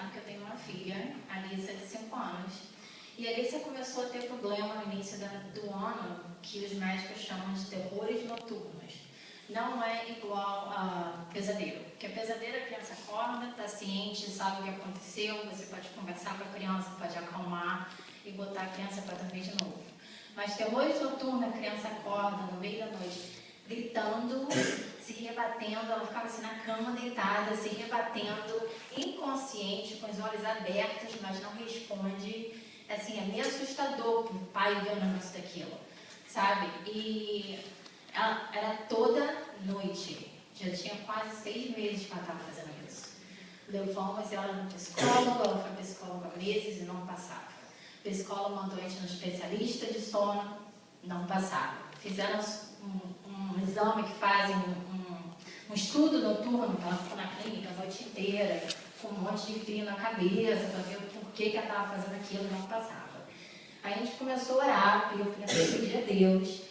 sabe que eu tenho uma filha, a Alissa, de 5 anos. E a Alissa começou a ter problema no início do ano, que os médicos chamam de terrores noturnos. Não é igual a pesadelo. Porque pesadelo, a criança acorda, está ciente, sabe o que aconteceu, você pode conversar com a criança, pode acalmar e botar a criança para dormir de novo. Mas terrores noturnos, a criança acorda no meio da noite, gritando, se rebatendo, ela ficava assim na cama deitada, se rebatendo, inconsciente, com os olhos abertos, mas não responde. Assim, é meio assustador que o pai vê um negócio daquilo, sabe? E ela era toda noite, já tinha quase 6 meses que ela estava fazendo isso. Levamos ela no psicólogo, ela foi psicóloga há meses e não passava. O psicólogo mandou a gente no especialista de sono, não passava. Fizeram um exame que fazem, um estudo noturno, ela ficou na clínica a noite inteira, com um monte de frio na cabeça, para ver o porquê que ela estava fazendo aquilo e não passava. Aí a gente começou a orar, eu comecei a pedir a Deus.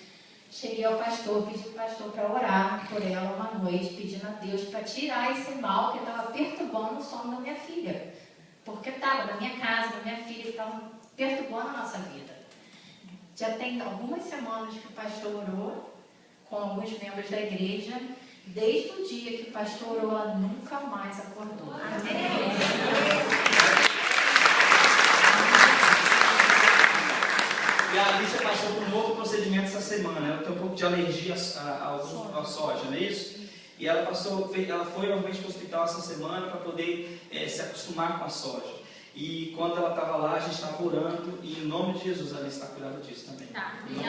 Cheguei ao pastor, pedi ao pastor para orar por ela uma noite, pedindo a Deus para tirar esse mal que estava perturbando o sono da minha filha. Porque estava na minha casa, da minha filha, estava perturbando a nossa vida. Já tem algumas semanas que o pastor orou com alguns membros da igreja. Desde o dia que o pastor orou, ela nunca mais acordou. Amém. E a Alicia passou por um outro procedimento essa semana. Ela tem um pouco de alergia à soja, não é isso? E ela foi novamente para o hospital essa semana para poder se acostumar com a soja. E quando ela estava lá, a gente estava orando, e em nome de Jesus, ela está cuidada disso também. Tá. E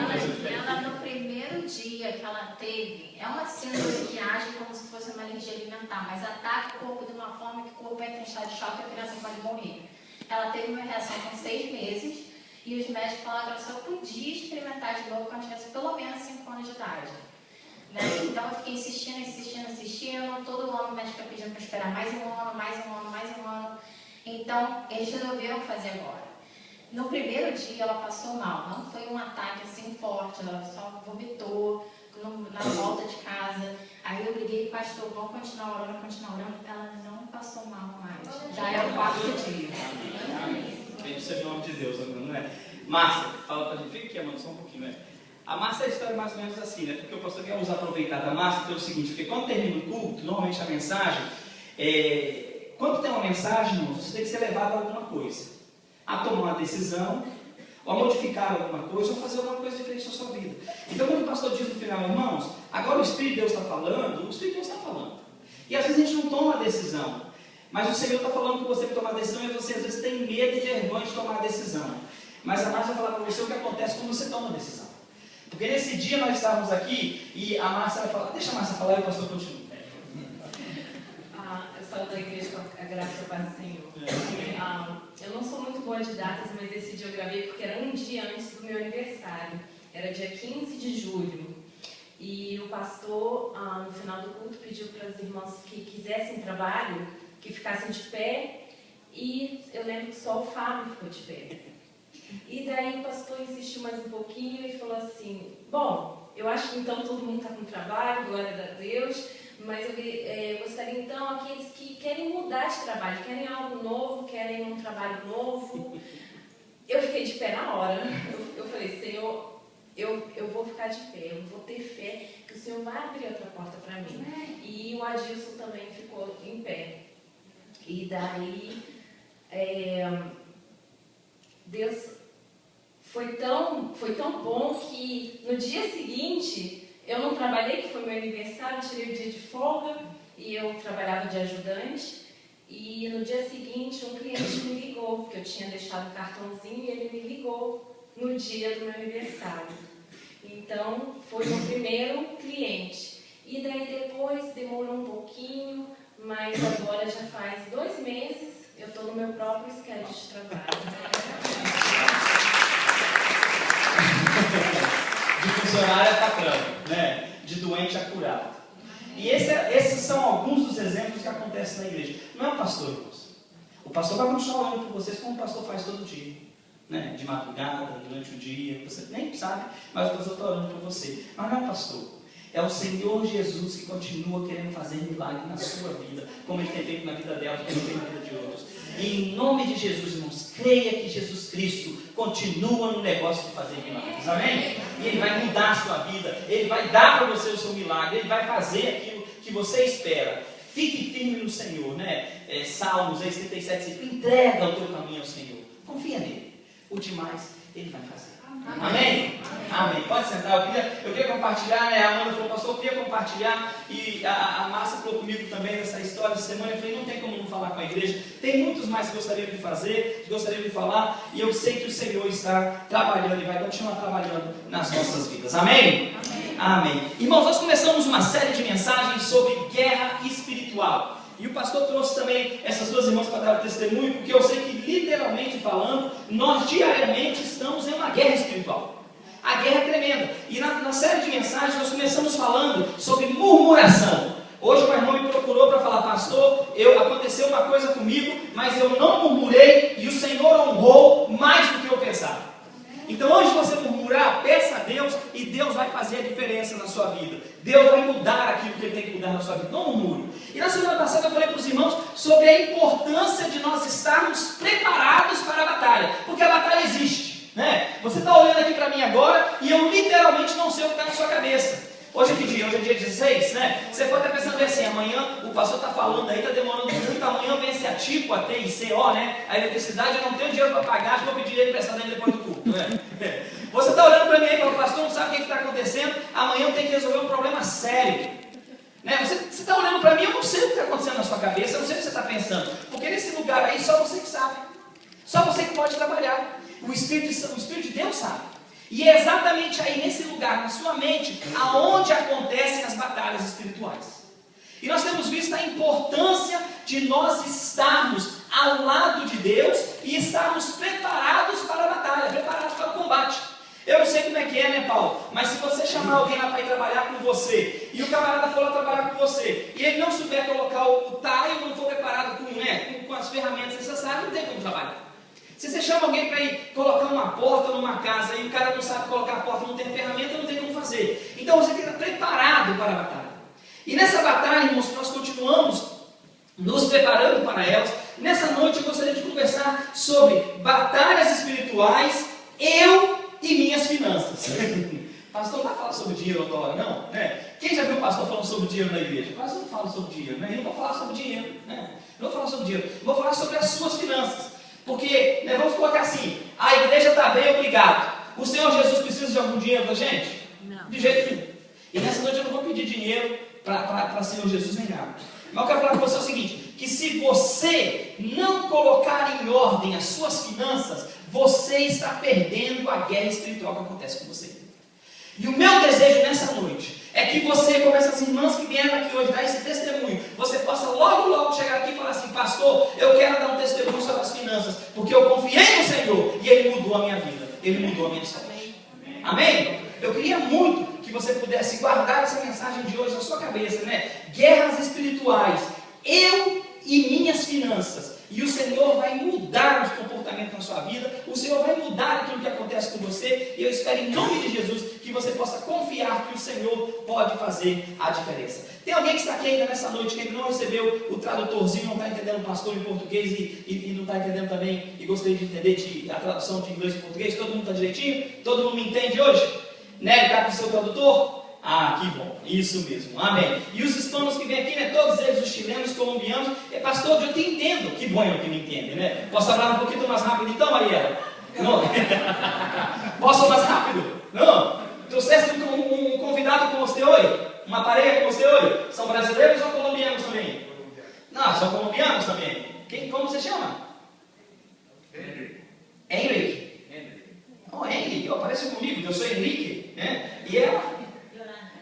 ela, no primeiro dia que ela teve, é uma síndrome que age como se fosse uma alergia alimentar, mas ataca o corpo de uma forma que o corpo entra em estado de choque e a criança pode morrer. Ela teve uma reação com 6 meses, e os médicos falaram que ela só podia experimentar de novo quando tivesse pelo menos 5 anos de idade. Né? Então eu fiquei insistindo, todo ano o médico fica pedindo para esperar mais um ano. Então eles resolveram fazer agora. No primeiro dia ela passou mal, não foi um ataque assim forte, ela só vomitou na volta de casa. Aí eu liguei para o pastor, vamos continuar orando, ela não passou mal mais. Já é o 4º dia. Isso é o nome de Deus, não é? Márcia, fala pra gente, fica aqui, mano, só um pouquinho, né? A Márcia, a história é mais ou menos assim, né? Porque o pastor quer usar aproveitar da Márcia, que é o seguinte, porque quando termina o culto, normalmente a mensagem, quando tem uma mensagem, irmão, você tem que ser levado a alguma coisa. A tomar uma decisão, ou a modificar alguma coisa, ou fazer alguma coisa diferente na sua vida. Então, quando o pastor diz no final, irmãos, agora o Espírito de Deus está falando, o Espírito de Deus está falando. E às vezes a gente não toma a decisão. Mas o Senhor está falando com você para tomar a decisão, e você às vezes tem medo e vergonha de tomar a decisão. Mas a Márcia vai falar para você o que acontece quando você toma a decisão. Porque nesse dia nós estávamos aqui e a Márcia vai falar, deixa a Márcia falar e o pastor continua. Eu sou da igreja com a graça do Pai do Senhor. Eu não sou muito boa de datas, mas esse dia eu gravei porque era um dia antes do meu aniversário. Era dia 15 de julho. E o pastor, no final do culto, pediu para as irmãs que quisessem trabalho, que ficassem de pé, e eu lembro que só o Fábio ficou de pé. E daí o pastor insistiu mais um pouquinho e falou assim, bom, eu acho que então todo mundo está com trabalho, glória a Deus, mas eu gostaria então aqueles que querem mudar de trabalho, querem algo novo, querem um trabalho novo. Eu fiquei de pé na hora. Eu falei, Senhor, eu vou ficar de pé, eu vou ter fé que o Senhor vai abrir outra porta para mim. E o Adilson também ficou em pé. E daí, Deus foi tão bom que no dia seguinte, eu não trabalhei, que foi meu aniversário, tirei o dia de folga e eu trabalhava de ajudante. E no dia seguinte, um cliente me ligou, porque eu tinha deixado o cartãozinho e ele me ligou no dia do meu aniversário. Então, foi o primeiro cliente. E daí depois demorou um pouquinho, mas agora já faz 2 meses, eu estou no meu próprio schedule de trabalho. De funcionário a patrão, né? De doente a curado. E esses são alguns dos exemplos que acontecem na igreja. Não é o pastor, irmãos. O pastor vai continuar orando por vocês como o pastor faz todo dia. Né? De madrugada, durante o dia, você nem sabe, mas o pastor está orando por você. Mas não é o pastor. É o Senhor Jesus que continua querendo fazer milagre na sua vida, como Ele tem feito na vida dela, como Ele tem feito na vida de outros. Em nome de Jesus, irmãos, creia que Jesus Cristo continua no negócio de fazer milagres, amém? E Ele vai mudar a sua vida, Ele vai dar para você o seu milagre, Ele vai fazer aquilo que você espera. Fique firme no Senhor, né? Salmos 37, entrega o teu caminho ao Senhor, confia nele, o demais Ele vai fazer. Amém? Amém. Pode sentar. Eu queria compartilhar, né? A Amanda falou, pastor, eu queria compartilhar. E a Márcia falou comigo também nessa história de semana. Eu falei, não tem como não falar com a igreja. Tem muitos mais que gostariam de fazer, gostariam de falar. E eu sei que o Senhor está trabalhando e vai continuar trabalhando nas nossas vidas. Amém? Amém. Amém. Irmãos, nós começamos uma série de mensagens sobre guerra espiritual. E o pastor trouxe também essas duas irmãs para dar o testemunho, porque eu sei que, literalmente falando, nós diariamente estamos em uma guerra espiritual. A guerra é tremenda. E na série de mensagens nós começamos falando sobre murmuração. Hoje o irmão me procurou para falar, pastor, aconteceu uma coisa comigo, mas eu não murmurei e o Senhor honrou mais do que eu pensava. Então, antes de você murmurar, peça a Deus e Deus vai fazer a diferença na sua vida. Deus vai mudar aquilo que Ele tem que mudar na sua vida. Não murmure. E na semana passada eu falei para os irmãos sobre a importância de nós estarmos preparados para a batalha. Porque a batalha existe, né? Você está olhando aqui para mim agora e eu literalmente não sei o que está na sua cabeça. Hoje é que dia? Hoje é dia 16, né? Você pode estar pensando assim, amanhã o pastor está falando aí, está demorando muito, amanhã vence a TIPO, a TICO, né? A eletricidade, eu não tenho dinheiro para pagar, acho que vou pedir ele emprestado depois do culto, né? Você está olhando para mim aí e fala, pastor, não sabe o que está acontecendo, amanhã eu tenho que resolver um problema sério. Né? Você está olhando para mim, eu não sei o que está acontecendo na sua cabeça, eu não sei o que você está pensando, porque nesse lugar aí só você que sabe, só você que pode trabalhar, o Espírito de Deus sabe. E é exatamente aí nesse lugar, na sua mente, aonde acontecem as batalhas espirituais. E nós temos visto a importância de nós estarmos ao lado de Deus e estarmos preparados para a batalha, preparados para o combate. Eu não sei como é que é, né, Paulo? Mas se você chamar alguém lá para ir trabalhar com você, e o camarada for lá trabalhar com você, e ele não souber colocar o tile, não for preparado com as ferramentas necessárias, não tem como trabalhar. Se você chama alguém para ir colocar uma porta numa casa e o cara não sabe colocar a porta, não tem ferramenta, não tem como fazer. Então você tem que estar preparado para a batalha. E nessa batalha, irmãos, nós continuamos nos preparando para elas. Nessa noite eu gostaria de conversar sobre batalhas espirituais, eu e minhas finanças. Pastor, não vai falar sobre dinheiro toda hora, não? Né? Quem já viu o pastor falando sobre dinheiro na igreja? O pastor não fala sobre dinheiro, né? Eu não vou falar sobre dinheiro, né? Não vou falar sobre dinheiro, vou falar sobre as suas finanças. Porque, né, vamos colocar assim, a igreja está bem, obrigado. O Senhor Jesus precisa de algum dinheiro da gente? Não. De jeito nenhum. E nessa noite eu não vou pedir dinheiro para o Senhor Jesus nem nada. Mas eu quero falar com você o seguinte, que se você não colocar em ordem as suas finanças, você está perdendo a guerra espiritual que acontece com você. E o meu desejo nessa noite é que você, como essas irmãs que vieram aqui hoje dar esse testemunho, você possa logo chegar aqui e falar assim, pastor, eu quero dar um testemunho sobre as finanças, porque eu confiei no Senhor e Ele mudou a minha vida, Ele mudou a minha história. Amém? Eu queria muito que você pudesse guardar essa mensagem de hoje na sua cabeça, né? Guerras espirituais, eu e minhas finanças. E o Senhor vai mudar os comportamentos na sua vida, o Senhor vai mudar aquilo que acontece com você, e eu espero em nome de Jesus que você possa confiar que o Senhor pode fazer a diferença. Tem alguém que está aqui ainda nessa noite que ainda não recebeu o tradutorzinho, não está entendendo o pastor em português e não está entendendo também, e gostaria de entender a tradução de inglês para português? Todo mundo está direitinho? Todo mundo me entende hoje? Né? Está com o seu tradutor? Ah, que bom, isso mesmo, amém. E os hispanos que vêm aqui, né, todos eles, os chilenos, colombianos, pastor, eu te entendo, que bom que me entende, né? Posso falar um pouquinho mais rápido então, Mariela? Não? Posso mais rápido? Não? Trouxeste um convidado com você hoje? Uma pareja com você hoje? São brasileiros ou colombianos também? Não, são colombianos também. Como você chama? Henrique. Oh, Henrique, parece comigo, eu sou Henrique, né? E ela?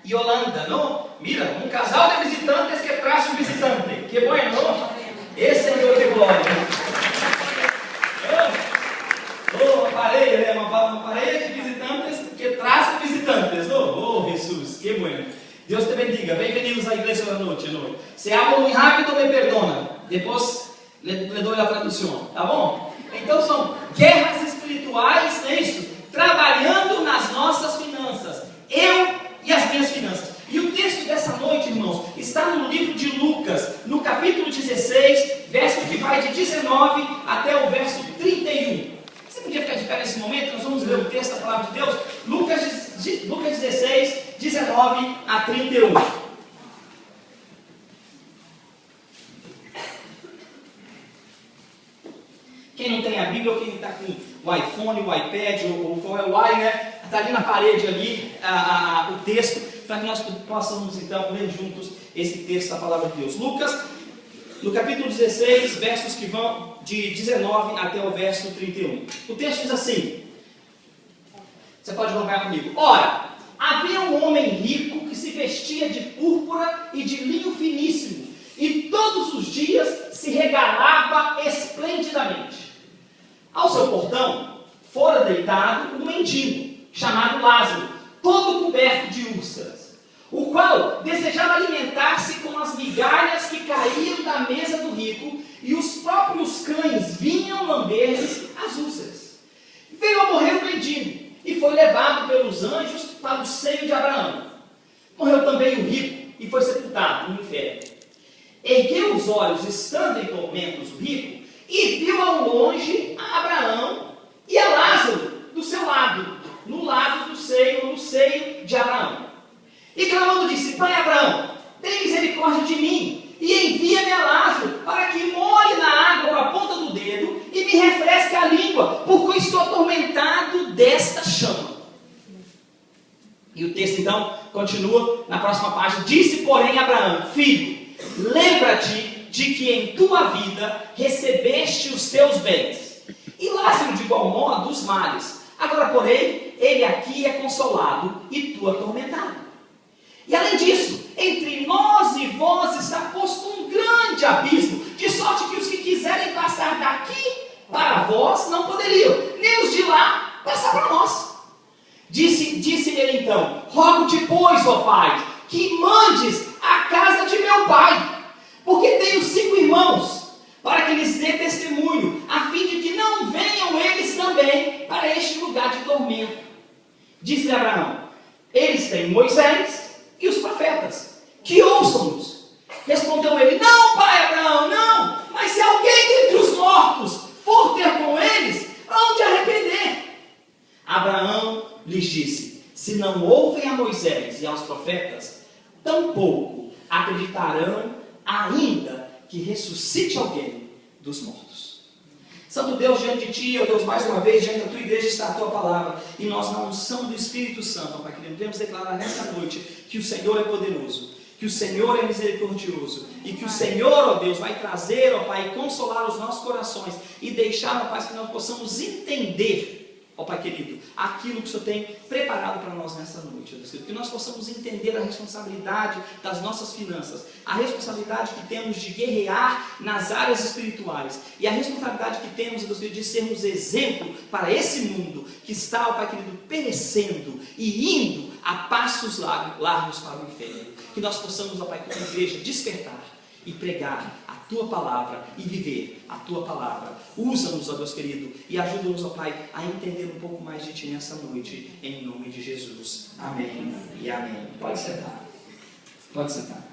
Yolanda, não? Mira, um casal de visitantes que traz um visitante. Que bueno, não? Esse é o Deus de glória. Uma pareja, né? Uma pareja de visitantes que traz visitantes. Oh, Jesus, que bueno. Deus te bendiga. Bem-vindos à igreja da noite. Se hablo muito rápido, me perdona. Depois le dou a tradução, tá bom? Então são guerras espirituais, é isso? Trabalhando nas nossas finanças. Eu e as minhas finanças. E o texto dessa noite, irmãos, está no livro de Lucas, no capítulo 16, verso que vai vai de 19 até o verso 31. Você podia ficar de pé nesse momento? Nós vamos ler o texto da palavra de Deus. Lucas 16, 19 a 31. Quem não tem a Bíblia, ou quem está com o iPhone, o iPad, ou qual é o i, né? Está ali na parede ali o texto, para que nós possamos então ler juntos esse texto da palavra de Deus. Lucas, no capítulo 16, versos que vão de 19 até o verso 31. O texto diz assim, você pode acompanhar comigo. Ora, havia um homem rico que se vestia de púrpura e de linho finíssimo, e todos os dias se regalava esplendidamente. Ao seu portão fora deitado um mendigo, chamado Lázaro, todo coberto de úlceras, o qual desejava alimentar-se com as migalhas que caíam da mesa do rico, e os próprios cães vinham lamber-lhes as úlceras. Veio a morrer o mendigo, e foi levado pelos anjos para o seio de Abraão. Morreu também o rico, e foi sepultado no inferno. Ergueu os olhos, estando em tormentos, o rico, e viu ao longe a Abraão e a Lázaro do seu lado, no lado do seio, no seio de Abraão. E clamando disse, Pai Abraão, tem misericórdia de mim, e envia-me a Lázaro, para que molhe na água com a ponta do dedo, e me refresque a língua, porque eu estou atormentado desta chama. E o texto então continua na próxima página. Disse, porém, Abraão, filho, lembra-te de que em tua vida recebeste os teus bens, e Lázaro de igual modo os males. Agora, porém, ele aqui é consolado e tu atormentado. E além disso, entre nós e vós está posto um grande abismo, de sorte que os que quiserem passar daqui para vós não poderiam, nem os de lá passar para nós. Disse-lhe ele então, rogo-te, pois, ó Pai, que mandes a casa de meu pai, porque tenho 5 irmãos, para que lhes dê testemunho, a fim de que não venham eles também para este lugar de tormento. Disse-lhe Abraão, eles têm Moisés e os profetas, que ouçam-nos. Respondeu ele, não, pai Abraão, não, mas se alguém dentre os mortos for ter com eles, hão de arrepender. Abraão lhes disse, se não ouvem a Moisés e aos profetas, tampouco acreditarão ainda que ressuscite alguém dos mortos. Santo Deus, diante de ti, ó Deus, mais uma vez, diante da tua igreja está a tua palavra, e nós, na unção do Espírito Santo, ó Pai querido, podemos declarar nessa noite que o Senhor é poderoso, que o Senhor é misericordioso, e que o Senhor, ó Deus, vai trazer, ó Pai, consolar os nossos corações, e deixar, ó Pai, que nós possamos entender, ó Pai querido, aquilo que o Senhor tem preparado para nós nessa noite, ó Deus querido, que nós possamos entender a responsabilidade das nossas finanças, a responsabilidade que temos de guerrear nas áreas espirituais, e a responsabilidade que temos, ó Deus querido, de sermos exemplo para esse mundo que está, ó Pai querido, perecendo e indo a passos largos para o inferno. Que nós possamos, ó Pai, como igreja, despertar e pregar a tua palavra e viver a tua palavra. Usa-nos, ó Deus querido, e ajuda-nos, ó Pai, a entender um pouco mais de ti nessa noite, em nome de Jesus. Amém e amém. Pode sentar. Pode sentar.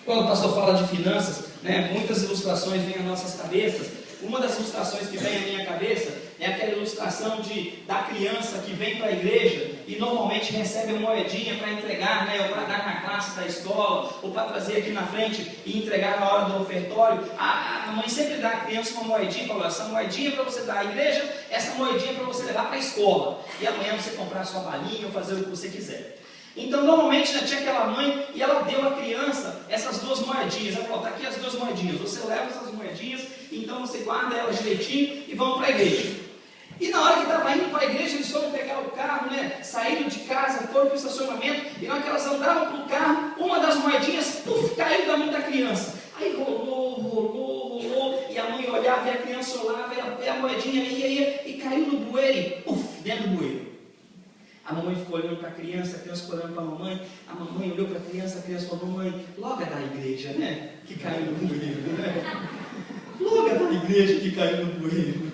Quando o pastor fala de finanças, né, muitas ilustrações vêm às nossas cabeças. Uma das ilustrações que vem à minha cabeça é aquela ilustração da criança que vem para a igreja e normalmente recebe uma moedinha para entregar, né, ou para dar na classe da escola, ou para trazer aqui na frente e entregar na hora do ofertório. A mãe sempre dá à criança uma moedinha e fala, essa moedinha é para você dar à igreja, essa moedinha é para você levar para a escola. E amanhã você comprar a sua balinha ou fazer o que você quiser. Então, normalmente, né, tinha aquela mãe e ela deu à criança essas 2 moedinhas. Ela falou, está aqui as 2 moedinhas. Você leva essas moedinhas, então você guarda elas direitinho e vão para a igreja. E na hora que estava indo para a igreja, eles foram pegar o carro, né, saíram de casa, foram para o estacionamento, e na hora que elas andavam para o carro, uma das moedinhas, caiu da mão da criança. Aí rolou, e a mãe olhava, e a criança olhava, e a moedinha ia, e caiu no bueiro, e dentro do bueiro. A mamãe ficou olhando para a criança ficou olhando para a mamãe olhou para a criança falou, mamãe, logo é da igreja, né, que caiu no bueiro, né? Logo é da igreja que caiu no bueiro.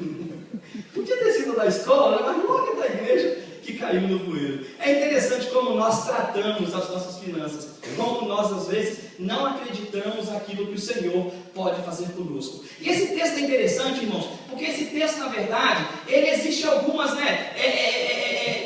Podia ter sido da escola, mas logo é da igreja que caiu no bueiro. É interessante como nós tratamos as nossas finanças, como nós às vezes não acreditamos naquilo que o Senhor pode fazer conosco. E esse texto é interessante, irmãos, porque esse texto, na verdade, ele existe algumas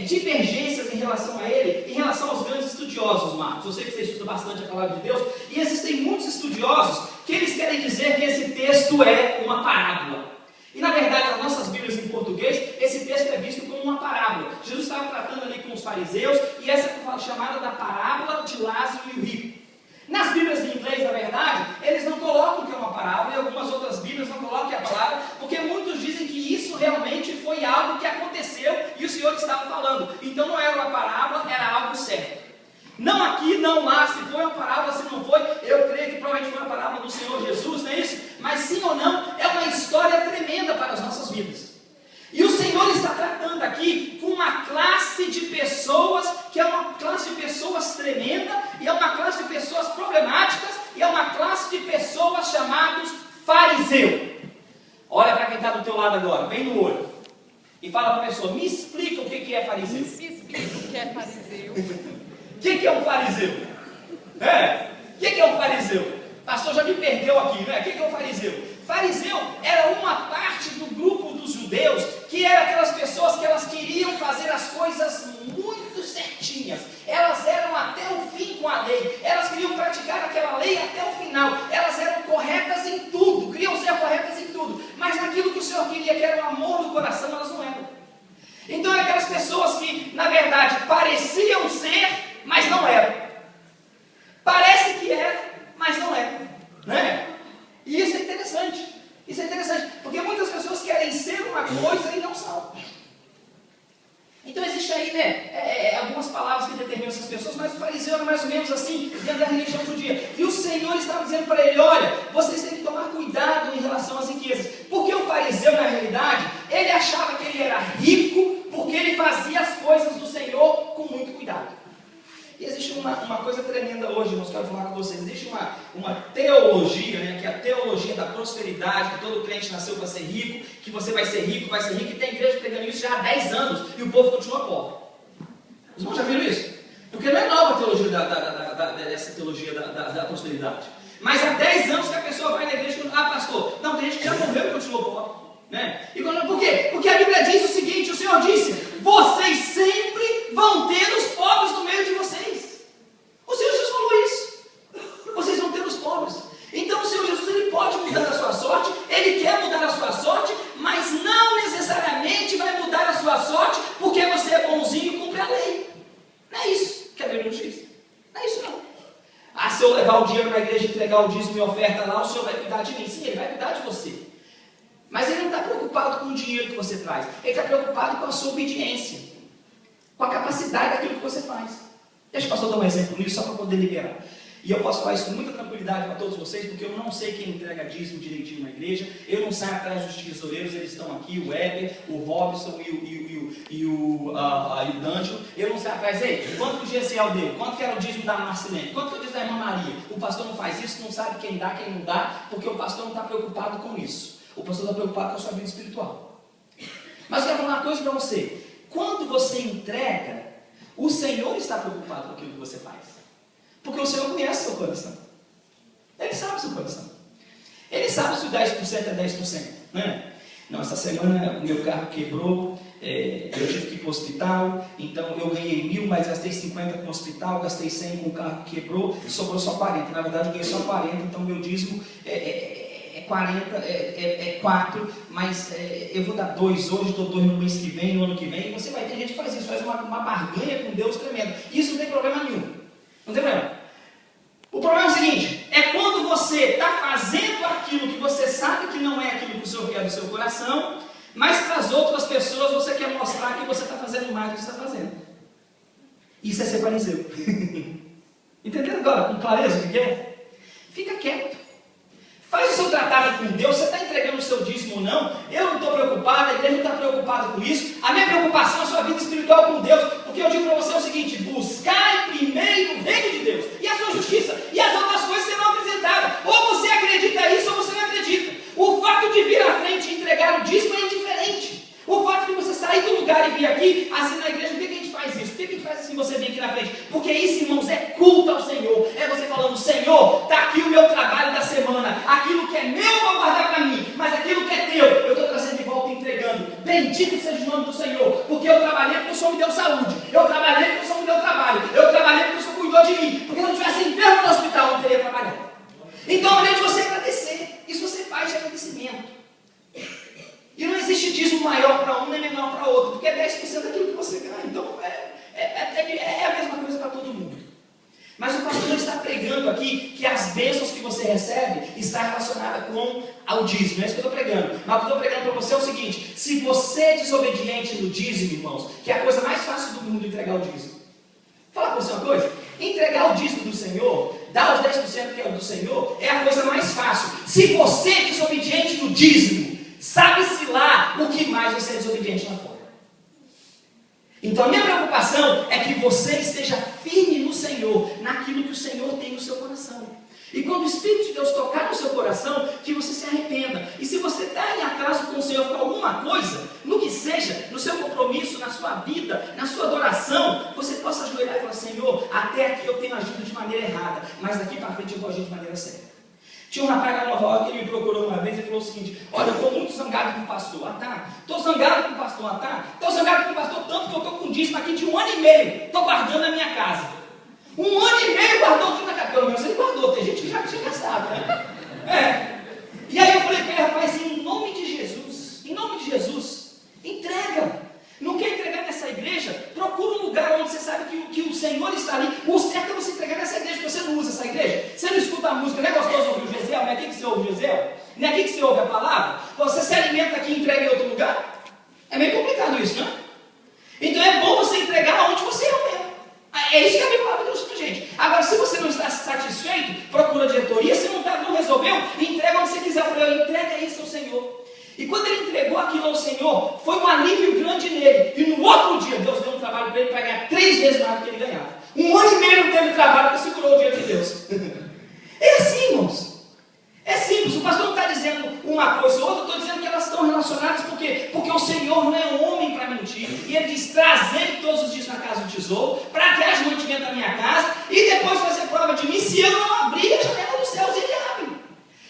divergências em relação a ele, em relação aos grandes estudiosos, Marcos. Eu sei que você estuda bastante a palavra de Deus, e existem muitos estudiosos que eles querem dizer que esse texto é uma parábola. E na verdade, nas nossas Bíblias em português, esse texto é visto como uma parábola. Jesus estava tratando ali com os fariseus, e essa é chamada da parábola de Lázaro e o rico. Nas Bíblias em inglês, na verdade, eles não colocam que é uma parábola, e algumas outras Bíblias não colocam que é a palavra, porque muitos dizem que isso realmente foi algo que aconteceu e o Senhor estava falando. Então não era uma parábola, era algo certo. Não aqui, não lá, se foi uma parábola, se não foi, eu creio que provavelmente foi uma parábola do Senhor Jesus, não é isso? Mas sim ou não, é uma história tremenda para as nossas vidas. E o Senhor está tratando aqui com uma classe de pessoas, que é uma classe de pessoas tremenda, e é uma classe de pessoas problemáticas, e é uma classe de pessoas chamados fariseu. Olha para quem está do teu lado agora, bem no olho, e fala para a pessoa, me explica o que é fariseu. Me explica o que é fariseu. O que é um fariseu? O que é um fariseu? Pastor já me perdeu aqui, né? O que é um fariseu? Fariseu era uma parte do grupo dos judeus, que eram aquelas pessoas que elas queriam fazer as coisas muito certinhas. Elas eram até o fim com a lei. Elas queriam praticar aquela lei até o final. Elas eram corretas em tudo, queriam ser corretas em tudo. Mas naquilo que o Senhor queria, que era o amor do coração, elas não eram. Então eram aquelas pessoas que, na verdade, pareciam ser, mas não eram. Parece que era, mas não era, né? E isso é interessante. Isso é interessante, porque muitas pessoas querem ser uma coisa e não são. Então existe aí, algumas palavras que determinam essas pessoas, mas o fariseu era mais ou menos assim, dentro da religião judia. E o Senhor estava dizendo para ele, olha, vocês têm que tomar cuidado em relação às riquezas. Porque o fariseu, na realidade, ele achava que ele era rico, porque ele fazia as coisas do Senhor com muito cuidado. E existe uma coisa tremenda hoje, irmãos, quero falar com vocês. Existe uma teologia, né, que é a teologia da prosperidade, que todo crente nasceu para ser rico, que você vai ser rico, e tem igreja pregando isso já há 10 anos, e o povo continua pobre. Os irmãos já viram isso? Porque não é nova a teologia dessa teologia da prosperidade. Mas há 10 anos que a pessoa vai na igreja e fala, pastor, não, tem gente que já morreu e continuou pobre. Né? E por quê? Porque a Bíblia diz o seguinte, o Senhor disse, vocês sempre vão ter os pobres no meio de vocês. O Senhor Jesus falou isso. Vocês vão ter os pobres. Então o Senhor Jesus, ele pode mudar a sua sorte, ele quer mudar a sua sorte, mas não necessariamente vai mudar a sua sorte porque você é bonzinho e cumpre a lei. Não é isso que a Bíblia diz. Não é isso não. Ah, se eu levar o dinheiro na igreja e entregar o dízimo e oferta lá, o Senhor vai cuidar de mim. Sim, ele vai cuidar de você. Mas ele não está preocupado com o dinheiro que você traz. Ele está preocupado com a sua obediência, com a capacidade daquilo que você faz. Deixa o pastor dar um exemplo nisso, só para poder liberar. E eu posso falar isso com muita tranquilidade para todos vocês, porque eu não sei quem entrega dízimo direitinho na igreja. Eu não saio atrás dos tesoureiros, eles estão aqui, o Weber, o Robson e o D'Angelo. Eu não saio atrás, ei, quanto que o Gesiel deu? Quanto que era o dízimo da Marcelene? Quanto que é o dízimo da irmã Maria? O pastor não faz isso, não sabe quem dá, quem não dá, porque o pastor não está preocupado com isso. O pastor está preocupado com a sua vida espiritual. Mas eu quero falar uma coisa para você. Quando você entrega, o Senhor está preocupado com aquilo que você faz. Porque o Senhor conhece o seu coração. Ele sabe o seu coração. Ele sabe se o 10% é 10%. Né? Não, essa semana o meu carro quebrou, eu tive que ir para o hospital, então eu ganhei 1.000, mas gastei 50 com o hospital, gastei 100 com o carro que quebrou, e sobrou só 40. Na verdade eu ganhei só 40, então meu dízimo é 40, é 4, mas eu vou dar 2 hoje, dou 2 no mês que vem, no ano que vem. Você vai ter gente que faz isso, faz uma barganha com Deus tremenda. Isso não tem problema nenhum. Não tem problema. O problema é o seguinte, é quando você está fazendo aquilo que você sabe que não é aquilo que o Senhor quer do seu coração, mas para as outras pessoas você quer mostrar que você está fazendo mais do que você está fazendo. Isso é ser fariseu. Entenderam agora com clareza o que é? Fica quieto. Faz o seu tratado com Deus, você está entregando o seu dízimo ou não? Eu não estou preocupado, a igreja não está preocupada com isso. A minha preocupação é a sua vida espiritual com Deus, porque eu digo para você o seguinte, buscai primeiro o reino de Deus e a sua justiça, e as outras coisas serão acrescentadas. Ou você acredita isso ou você não acredita. O fato de vir à frente e entregar o dízimo é indiferente. O fato de você sair do lugar e vir aqui, assim na igreja, o que você vem aqui na frente. Porque isso, irmãos, é culto ao Senhor. É você falando, Senhor, está aqui o meu trabalho da semana. Aquilo que é meu eu vou guardar para mim. Mas aquilo que é teu, eu estou trazendo de volta e entregando. Bendito seja o nome do Senhor. Porque eu trabalhei porque o Senhor me deu saúde. Eu trabalhei porque o Senhor me deu trabalho. Eu trabalhei porque o Senhor cuidou de mim. Porque se eu não tivesse enfermo no hospital, eu não teria trabalhado. Então, ao invés de você agradecer, isso você faz de agradecimento. E não existe dízimo maior para um nem menor para outro, porque é 10% daquilo que você ganha. Então, é a mesma coisa para todo mundo. Mas o pastor está pregando aqui que as bênçãos que você recebe está relacionada com ao dízimo. É isso que eu estou pregando. Mas o que eu estou pregando para você é o seguinte: se você é desobediente no dízimo, irmãos, que é a coisa mais fácil do mundo entregar o dízimo. Fala para você uma coisa: entregar o dízimo do Senhor, dar os 10% que é o do Senhor, é a coisa mais fácil. Se você é desobediente no dízimo, sabe-se lá o que mais você é desobediente lá fora. Então a minha preocupação é que você esteja firme no Senhor, naquilo que o Senhor tem no seu coração. E quando o Espírito de Deus tocar no seu coração, que você se arrependa. E se você está em atraso com o Senhor por alguma coisa, no que seja, no seu compromisso, na sua vida, na sua adoração, você possa ajoelhar e falar: Senhor, até aqui eu tenho agido de maneira errada, mas daqui para frente eu vou agir de maneira certa. Tinha um rapaz lá em Nova York que ele me procurou uma vez e falou o seguinte: olha, eu estou muito zangado com o pastor. Ah, tá. Estou zangado com o pastor. Ah, tá. Estou zangado com o pastor tanto que eu estou com um dízimo aqui de 1 ano e meio. Estou guardando na minha casa. 1 ano e meio guardou tudo na casa. Pelo menos ele guardou. Tem gente que já tinha gastado, né? E aí eu falei para ele: rapaz, em nome de Jesus, entrega. Não quer entregar nessa igreja? Procura um lugar onde você sabe que o Senhor está ali. O certo é você entregar nessa igreja, porque você não usa essa igreja. Você não escuta a música, não é gostoso ouvir o Gesiel? Não é aqui que você ouve o Gesiel? Não é aqui que você ouve a palavra? Você se alimenta aqui e entrega em outro lugar? É meio complicado isso, não é? Então é bom você entregar onde você é mesmo. É isso que a minha palavra Deus para a gente. Agora, se você não está satisfeito, procura a diretoria. Se não resolveu, entrega onde você quiser. Eu falei: entrega isso ao Senhor. E quando ele entregou aquilo ao Senhor, foi um alívio grande nele. E no outro dia, Deus deu um trabalho para ele para ganhar 3 vezes mais do que ele ganhava. 1 ano e meio não teve trabalho para segurar o dinheiro de Deus. É assim, irmãos. É simples. O pastor não está dizendo uma coisa ou outra. Eu estou dizendo que elas estão relacionadas. Por quê? Porque o Senhor não é homem para mentir. E ele diz: trazei todos os dias na casa do tesouro, para que haja mantimento na minha casa, e depois fazer prova de mim, se eu não abrir a janela dos céus, ele abre.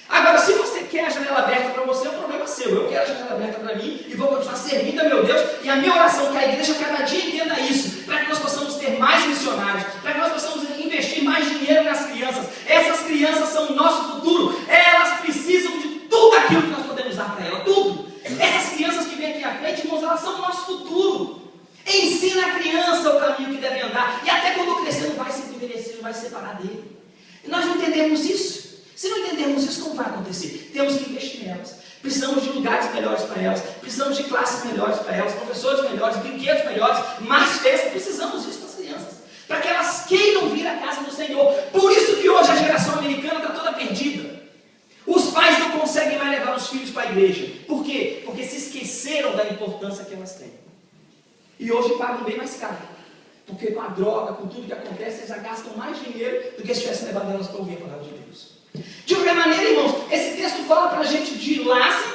Agora, se você quer a janela aberta para você, é um problema seu. Eu quero a janela aberta para mim e vou continuar servindo a meu Deus. E a minha oração é que a igreja cada dia entenda isso, para que nós possamos ter mais missionários, para que nós possamos investir mais dinheiro nas crianças. Essas crianças são o nosso futuro. Elas precisam de tudo aquilo que nós podemos dar para elas, tudo. Essas crianças que vêm aqui à frente, irmãos, elas são o nosso futuro. Ensina a criança o caminho que deve andar, e até quando crescer não vai se envelhecer, não vai se separar dele. E nós não entendemos isso. Se não entendermos isso, como vai acontecer? Temos que investir nelas. Precisamos de lugares melhores para elas, precisamos de classes melhores para elas, professores melhores, brinquedos melhores, mais festa. Precisamos disso para as crianças, para que elas queiram vir à casa do Senhor. Por isso que hoje a geração americana está toda perdida. Os pais não conseguem mais levar os filhos para a igreja. Por quê? Porque se esqueceram da importância que elas têm. E hoje pagam bem mais caro. Porque com a droga, com tudo que acontece, eles já gastam mais dinheiro do que se tivessem levado elas para ouvir a palavra de Deus. De qualquer maneira, irmãos, esse texto fala para a gente de lá se